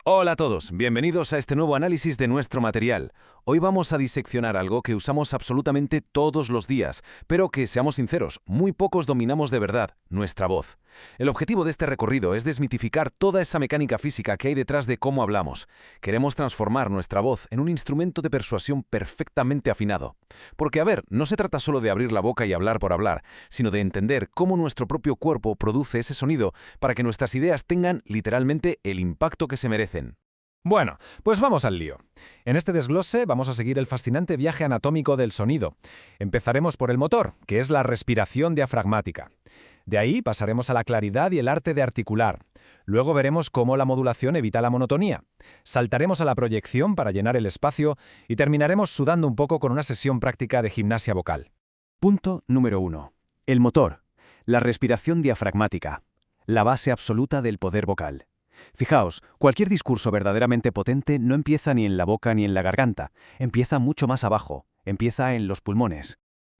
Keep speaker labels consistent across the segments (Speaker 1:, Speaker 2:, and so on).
Speaker 1: Hola a todos, bienvenidos a este nuevo análisis de nuestro material. Hoy vamos a diseccionar algo que usamos absolutamente todos los días, pero que, seamos sinceros, muy pocos dominamos de verdad, nuestra voz. El objetivo de este recorrido es desmitificar toda esa mecánica física que hay detrás de cómo hablamos. Queremos transformar nuestra voz en un instrumento de persuasión perfectamente afinado. Porque, a ver, no se trata solo de abrir la boca y hablar por hablar, sino de entender cómo nuestro propio cuerpo produce ese sonido para que nuestras ideas tengan, literalmente, el impacto que se merecen.
Speaker 2: Bueno, pues vamos al lío. En este desglose vamos a seguir el fascinante viaje anatómico del sonido. Empezaremos por el motor, que es la respiración diafragmática. De ahí pasaremos a la claridad y el arte de articular. Luego veremos cómo la modulación evita la monotonía. Saltaremos a la proyección para llenar el espacio y terminaremos sudando un poco con una sesión práctica de gimnasia vocal.
Speaker 3: Punto número 1. El motor. La respiración diafragmática. La base absoluta del poder vocal. Fijaos, cualquier discurso verdaderamente potente no empieza ni en la boca ni en la garganta, empieza mucho más abajo, empieza en los pulmones.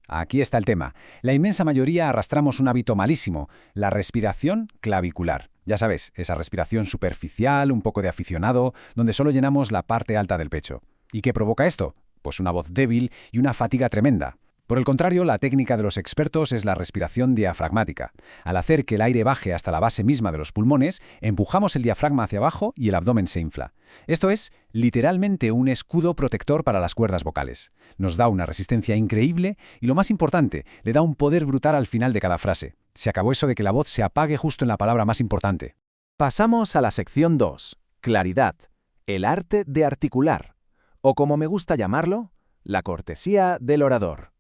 Speaker 4: Aquí está el tema. La inmensa mayoría arrastramos un hábito malísimo, la respiración clavicular. Ya sabes, esa respiración superficial, un poco de aficionado, donde solo llenamos la parte alta del pecho. ¿Y qué provoca esto? Pues una voz débil y una fatiga tremenda. Por el contrario, la técnica de los expertos es la respiración diafragmática. Al hacer que el aire baje hasta la base misma de los pulmones, empujamos el diafragma hacia abajo y el abdomen se infla. Esto es, literalmente, un escudo protector para las cuerdas vocales. Nos da una resistencia increíble y, lo más importante, le da un poder brutal al final de cada frase. Se acabó eso de que la voz se apague justo en la palabra más importante.
Speaker 3: Pasamos a la sección 2, claridad, el arte de articular, o como me gusta llamarlo, la cortesía del orador.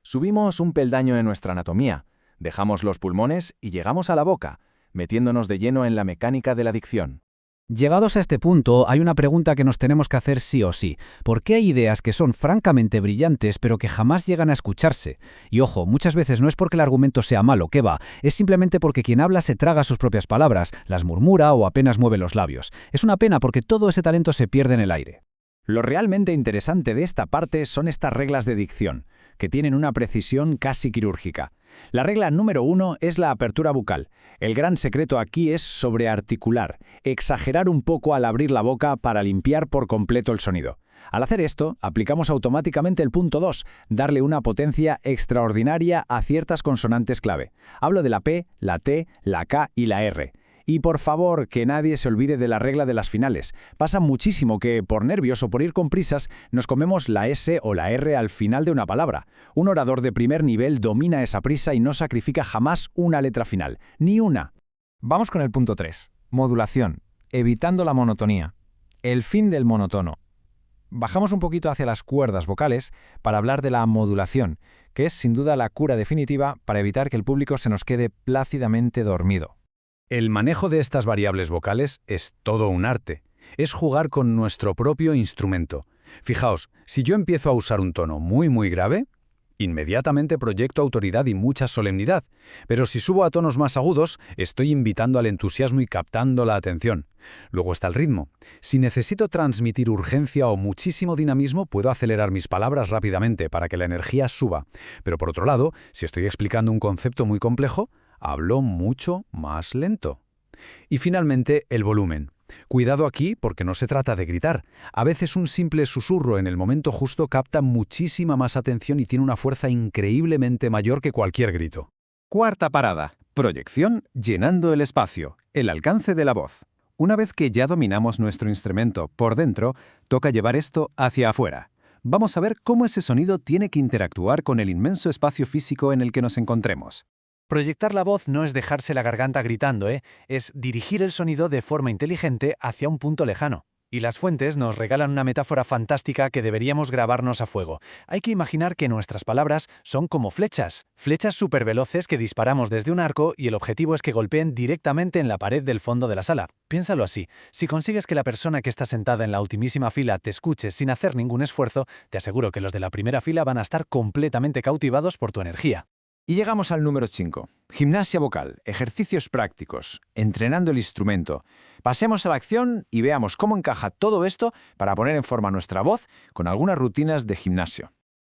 Speaker 3: Subimos un peldaño en nuestra anatomía, dejamos los pulmones y llegamos a la boca, metiéndonos de lleno en la mecánica de la dicción.
Speaker 4: Llegados a este punto, hay una pregunta que nos tenemos que hacer sí o sí. ¿Por qué hay ideas que son francamente brillantes pero que jamás llegan a escucharse? Y ojo, muchas veces no es porque el argumento sea malo, ¿qué va? Es simplemente porque quien habla se traga sus propias palabras, las murmura o apenas mueve los labios. Es una pena porque todo ese talento se pierde en el aire.
Speaker 3: Lo realmente interesante de esta parte son estas reglas de dicción, que tienen una precisión casi quirúrgica. La regla número 1 es la apertura bucal. El gran secreto aquí es sobrearticular, exagerar un poco al abrir la boca para limpiar por completo el sonido. Al hacer esto, aplicamos automáticamente el punto 2, darle una potencia extraordinaria a ciertas consonantes clave. Hablo de la P, la T, la K y la R. Y por favor, que nadie se olvide de la regla de las finales. Pasa muchísimo que, por nervios o por ir con prisas, nos comemos la S o la R al final de una palabra. Un orador de primer nivel domina esa prisa y no sacrifica jamás una letra final. Ni una.
Speaker 2: Vamos con el punto 3. Modulación. Evitando la monotonía. El fin del monotono. Bajamos un poquito hacia las cuerdas vocales para hablar de la modulación, que es sin duda la cura definitiva para evitar que el público se nos quede plácidamente dormido.
Speaker 1: El manejo de estas variables vocales es todo un arte. Es jugar con nuestro propio instrumento. Fijaos, si yo empiezo a usar un tono muy grave, inmediatamente proyecto autoridad y mucha solemnidad. Pero si subo a tonos más agudos, estoy invitando al entusiasmo y captando la atención. Luego está el ritmo. Si necesito transmitir urgencia o muchísimo dinamismo, puedo acelerar mis palabras rápidamente para que la energía suba. Pero por otro lado, si estoy explicando un concepto muy complejo, hablo mucho más lento. Y finalmente, el volumen. Cuidado aquí porque no se trata de gritar. A veces un simple susurro en el momento justo capta muchísima más atención y tiene una fuerza increíblemente mayor que cualquier grito.
Speaker 3: Cuarta parada. Proyección llenando el espacio, el alcance de la voz. Una vez que ya dominamos nuestro instrumento por dentro, toca llevar esto hacia afuera. Vamos a ver cómo ese sonido tiene que interactuar con el inmenso espacio físico en el que nos encontremos.
Speaker 2: Proyectar la voz no es dejarse la garganta gritando, es dirigir el sonido de forma inteligente hacia un punto lejano. Y las fuentes nos regalan una metáfora fantástica que deberíamos grabarnos a fuego. Hay que imaginar que nuestras palabras son como flechas superveloces que disparamos desde un arco y el objetivo es que golpeen directamente en la pared del fondo de la sala. Piénsalo así, si consigues que la persona que está sentada en la ultimísima fila te escuche sin hacer ningún esfuerzo, te aseguro que los de la primera fila van a estar completamente cautivados por tu energía.
Speaker 3: Y llegamos al número 5. Gimnasia vocal, ejercicios prácticos, entrenando el instrumento. Pasemos a la acción y veamos cómo encaja todo esto para poner en forma nuestra voz con algunas rutinas de gimnasio.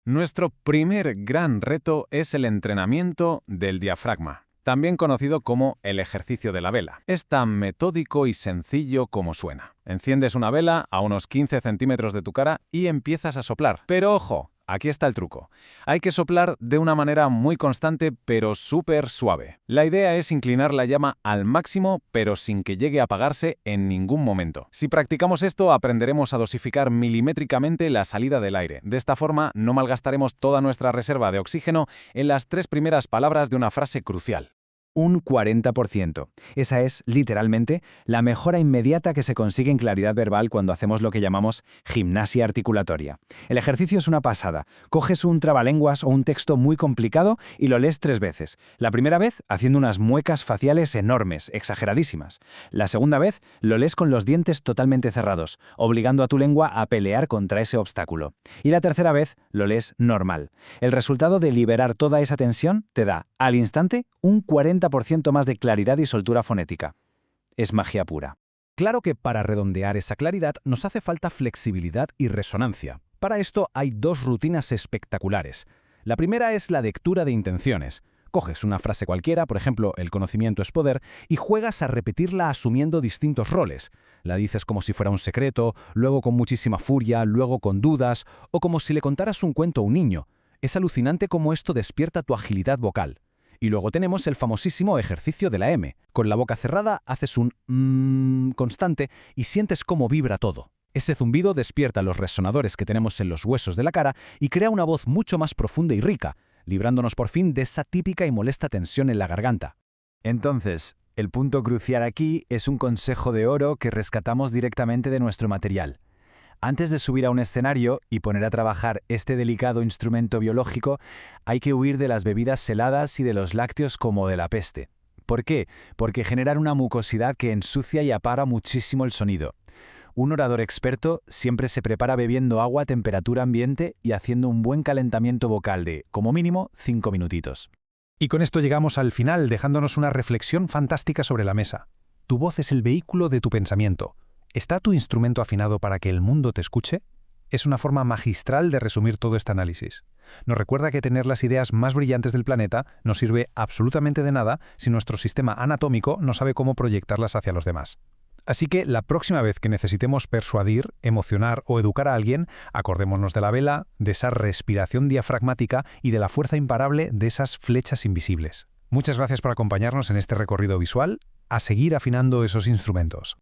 Speaker 1: Nuestro primer gran reto es el entrenamiento del diafragma.
Speaker 3: también conocido como el ejercicio de la vela. Es tan metódico y sencillo como suena. Enciendes una vela a unos 15 centímetros de tu cara y empiezas a soplar. Pero ojo, aquí está el truco. Hay que soplar de una manera muy constante, pero súper suave. La idea es inclinar la llama al máximo, pero sin que llegue a apagarse en ningún momento. Si practicamos esto, aprenderemos a dosificar milimétricamente la salida del aire. De esta forma, no malgastaremos toda nuestra reserva de oxígeno en las 3 primeras palabras de una frase crucial.
Speaker 1: Un 40%. Esa es, literalmente, la mejora inmediata que se consigue en claridad verbal cuando hacemos lo que llamamos gimnasia articulatoria. El ejercicio es una pasada. Coges un trabalenguas o un texto muy complicado y lo lees 3 veces. La primera vez haciendo unas muecas faciales enormes, exageradísimas. La segunda vez lo lees con los dientes totalmente cerrados, obligando a tu lengua a pelear contra ese obstáculo. Y la tercera vez lo lees normal. El resultado de liberar toda esa tensión te da, al instante, un 40% más de claridad y soltura fonética. Es magia pura.
Speaker 4: Claro que para redondear esa claridad nos hace falta flexibilidad y resonancia. Para esto hay 2 rutinas espectaculares. La primera es la lectura de intenciones. Coges una frase cualquiera, por ejemplo, el conocimiento es poder, y juegas a repetirla asumiendo distintos roles. La dices como si fuera un secreto, luego con muchísima furia, luego con dudas, o como si le contaras un cuento a un niño. Es alucinante cómo esto despierta tu agilidad vocal. Y luego tenemos el famosísimo ejercicio de la M. Con la boca cerrada haces un constante y sientes cómo vibra todo. Ese zumbido despierta los resonadores que tenemos en los huesos de la cara y crea una voz mucho más profunda y rica, librándonos por fin de esa típica y molesta tensión en la garganta.
Speaker 1: Entonces, el punto crucial aquí es un consejo de oro que rescatamos directamente de nuestro material. Antes de subir a un escenario y poner a trabajar este delicado instrumento biológico, hay que huir de las bebidas heladas y de los lácteos como de la peste. ¿Por qué? Porque generan una mucosidad que ensucia y apaga muchísimo el sonido. Un orador experto siempre se prepara bebiendo agua a temperatura ambiente y haciendo un buen calentamiento vocal de, como mínimo, 5 minutitos.
Speaker 2: Y con esto llegamos al final, dejándonos una reflexión fantástica sobre la mesa. Tu voz es el vehículo de tu pensamiento. ¿Está tu instrumento afinado para que el mundo te escuche? Es una forma magistral de resumir todo este análisis. Nos recuerda que tener las ideas más brillantes del planeta no sirve absolutamente de nada si nuestro sistema anatómico no sabe cómo proyectarlas hacia los demás. Así que la próxima vez que necesitemos persuadir, emocionar o educar a alguien, acordémonos de la vela, de esa respiración diafragmática y de la fuerza imparable de esas flechas invisibles. Muchas gracias por acompañarnos en este recorrido visual, a seguir afinando esos instrumentos.